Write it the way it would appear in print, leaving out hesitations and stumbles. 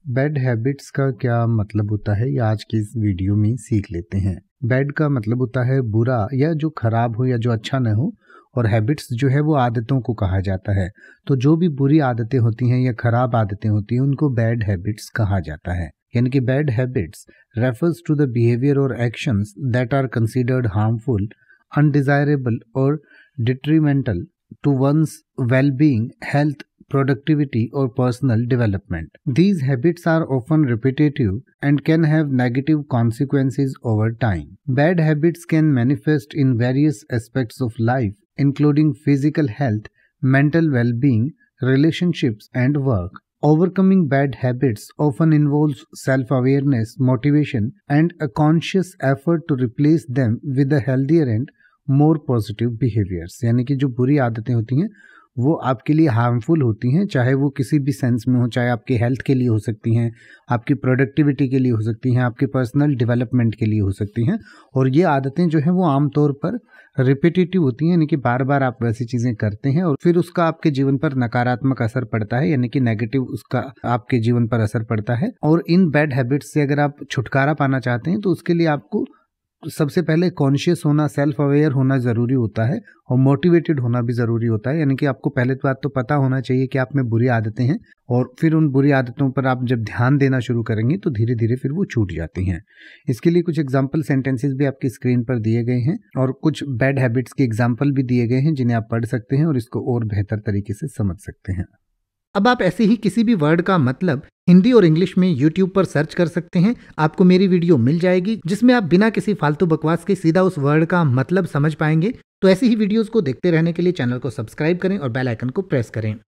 Bad habits का क्या मतलब होता है, ये आज की इस वीडियो में सीख लेते हैं। बैड का मतलब होता है बुरा या जो खराब हो या जो अच्छा न हो, और हैबिट्स जो है वो आदतों को कहा जाता है। तो जो भी बुरी आदतें होती हैं या खराब आदतें होती हैं उनको बैड हैबिट्स कहा जाता है। यानी कि bad habits refers to the behaviour और actions that are considered harmful, undesirable और detrimental to one's well-being, health, productivity, or personal development. These habits are often repetitive and can have negative consequences over time. Bad habits can manifest in various aspects of life, including physical health, mental well-being, relationships, and work. Overcoming bad habits often involves self-awareness, motivation, and a conscious effort to replace them with a healthier and more positive behaviours. यानी कि जो बुरी आदतें होती हैं वो आपके लिए हार्मफुल होती हैं, चाहे वो किसी भी सेंस में हो, चाहे आपकी हेल्थ के लिए हो सकती हैं, आपकी प्रोडक्टिविटी के लिए हो सकती हैं, आपके पर्सनल डेवलपमेंट के लिए हो सकती हैं। और ये आदतें जो हैं वो आमतौर पर रिपीटेटिव होती हैं, यानी कि बार बार आप वैसी चीज़ें करते हैं और फिर उसका आपके जीवन पर नकारात्मक असर पड़ता है, यानी कि नेगेटिव उसका आपके जीवन पर असर पड़ता है। और इन बैड हैबिट्स से अगर आप छुटकारा पाना चाहते हैं तो उसके लिए आपको सबसे पहले कॉन्शियस होना, सेल्फ अवेयर होना ज़रूरी होता है और मोटिवेटेड होना भी ज़रूरी होता है। यानी कि आपको पहले तो बात तो पता होना चाहिए कि आप में बुरी आदतें हैं, और फिर उन बुरी आदतों पर आप जब ध्यान देना शुरू करेंगे तो धीरे धीरे फिर वो छूट जाती हैं। इसके लिए कुछ एग्जाम्पल सेंटेंसेस भी आपकी स्क्रीन पर दिए गए हैं और कुछ बैड हैबिट्स के एग्जाम्पल भी दिए गए हैं जिन्हें आप पढ़ सकते हैं और इसको और बेहतर तरीके से समझ सकते हैं। अब आप ऐसे ही किसी भी वर्ड का मतलब हिंदी और इंग्लिश में YouTube पर सर्च कर सकते हैं। आपको मेरी वीडियो मिल जाएगी जिसमें आप बिना किसी फालतू बकवास के सीधा उस वर्ड का मतलब समझ पाएंगे। तो ऐसी ही वीडियोस को देखते रहने के लिए चैनल को सब्सक्राइब करें और बेल आइकन को प्रेस करें।